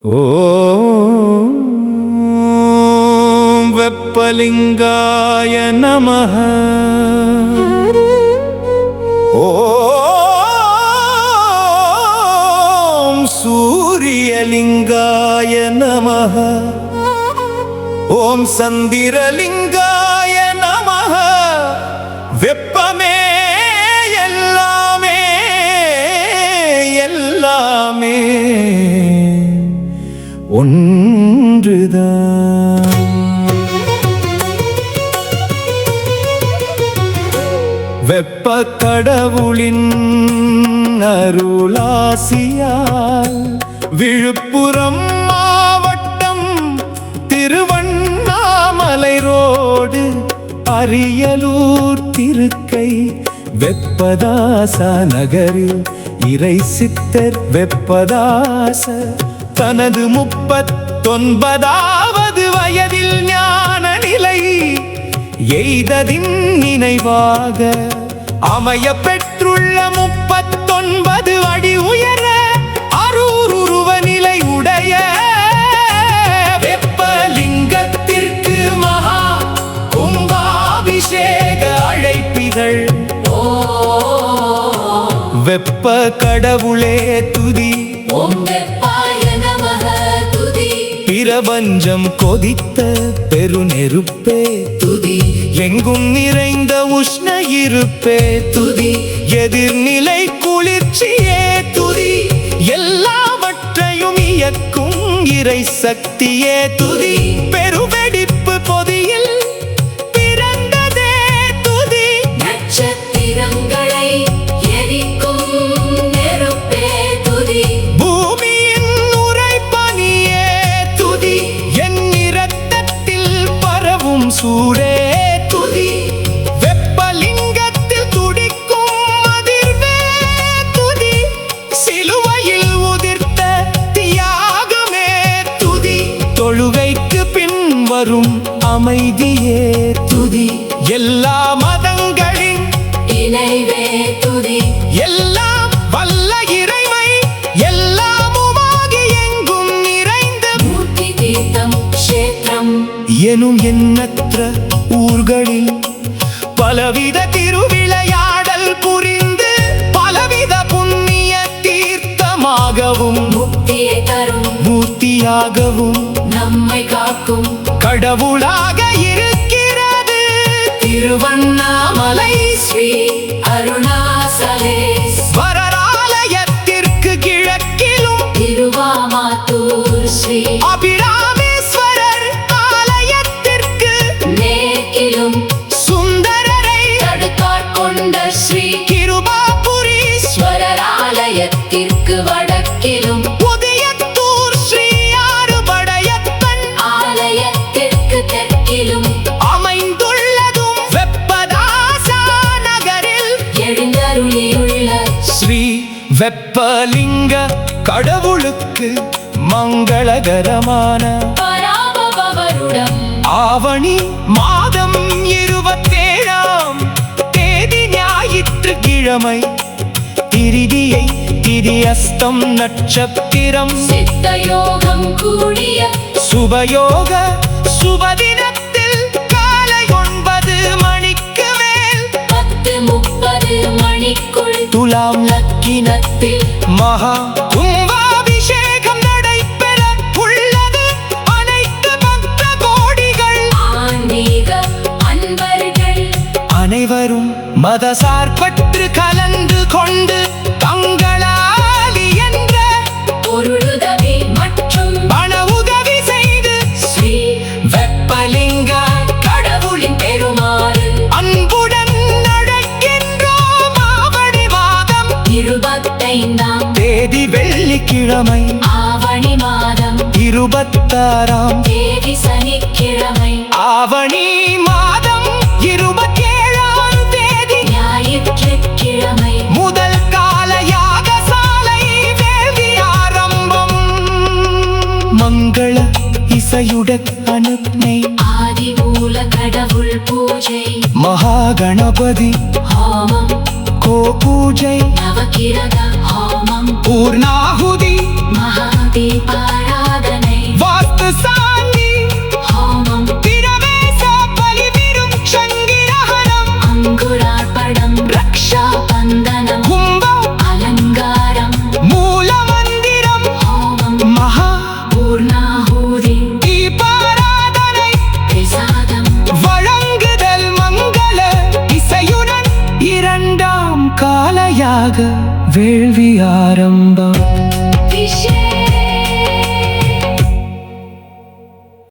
ஓம் வெப்பலிங்காய நமஹ. ஓம் சூரியலிங்காய நமஹ. ஓம் சந்திரலிங்காய நமஹ. வெப்பமே எல்லாமே எல்லாமே ஒன்றுதான். வெப்ப கடவுளின் அருளாசியால் விழுப்புரம் மாவட்டம் திருவண்ணாமலை ரோடு அரியலூர் திருக்கை வெப்பதாச நகரில் இறை சித்தர் வெப்பதாச தனது 39வது வயதில் ஞான நிலை எய்ததின் நினைவாக அமைய பெற்றுள்ள 39 அடி உயர அருவுருவ நிலை உடைய வெப்பலிங்கத்திற்கு மகா கும்பாபிஷேக அழைப்பிதழ். வெப்ப கடவுளே துதி, பிரபஞ்சம் கொதித்த பெருநெருப்பே துதி, எங்கும் நிறைந்த உஷ்ண இருப்பே துதி, எதிர்நிலை குளிர்ச்சியே துதி, எல்லாவற்றையும் இயக்கும் இறை சக்தியே துதி, பெருவெடிப்பு பொதியில் பிறந்ததே துதி, நட்சத்திரங்களை எரிக்கும் நெருப்பே துதி, பூமியின் உறைபனியே துதி, என் இரத்தத்தில் பரவும் சூடே துதி, வெப்பலிங்கத்தில் துடிக்கும் அதிர்வே துதி, சிலுவையில் உதிர்த்த தியாகமே துதி, தொழுகைக்கு பின் வரும் அமைதியே துதி, எல்லா மதங்களின் இணைவே துதி, எல்லாம் வல்ல இறைமை எல்லாமுமாகி எங்கும் நிறைந்த மூர்த்தி தீர்த்தம் க்ஷேத்திரம் எனும் எண்ணற்ற ஊர்களில் பலவித திருவிளையாடல் புரிந்து பலவித புண்ணிய தீர்த்தமாகவும் முக்தியை தரும் மூர்த்தியாகவும் நம்மை காக்கும் கடவுளாக இருக்கிறது திருவண்ணாமலை ஸ்ரீ அருணாசலேஸ்வரர் ஆலயத்திற்கு கிழக்கிலும் திருவாமாத்தூர் ஸ்ரீ அபிராமேஸ்வரர் ஆலயத்திற்கு மேற்கிலும் சுந்தரரை தடுத்தாட்கொண்ட ஸ்ரீ கிருபாபுரீஸ்வரர் ஆலயத்திற்கு வடக்கிலும் உதயத்தூர் ஸ்ரீ ஆறுபடையப்பன் ஆலயத்திற்கு தெற்கிலும் அமைந்துள்ளதும் வெப்பதாசா நகரில் எழுந்தருளியுள்ள ஸ்ரீ வெப்பலிங்க கடவுளுக்கு மங்களகரமான பராபவருடம் ஆவணி மாதம் 27ஆம் தேதி ஞாயிற்றுக்கிழமை திரிதியை திரியஸ்தம் நட்சத்திரம் சித்தயோகம் கூடிய சுபயோக சுபதினத்தில் காலை 9 மணிக்கு மேல் 10:30 மணிக்குள் துலாம் லக்கினத்தில் மகா கும்பாபிஷேகம் நடைபெற உள்ளது. அனைத்து பக்த கோடிகள் ஆன்மீக அன்பர்கள் அனைவரும் மதசார்பற்று கலந்து கொண்டு தங்களால் என்ற பொருளுதவி மற்றும் பண உதவி செய்து ஸ்ரீ வெப்பலிங்க கடவுளின் பெருமாறு அன்புடன் நடக்கின்றோம். ஆவணி மாதம் 25ஆம் தேதி வெள்ளிக்கிழமை, ஆவணி மாதம் 26ஆம் தேதி சனிக்கிழமை, ஆவணி மாதம் 27ஆம் தேதி ஞாயிற்றுக்கிழமை முதல் கால யாகசாலை வேள்வி ஆரம்பம். மங்கள இசையுடன் அனுப்னை ஆதிமூல கடவுள் பூஜை, மகாகணபதி ஹோமம், கோ பூஜை, நவகிரக ஹோமம், பூர்ணாகுதி, மகாதீபாராதனை காலையாக வேள்வி ஆரம்பம்.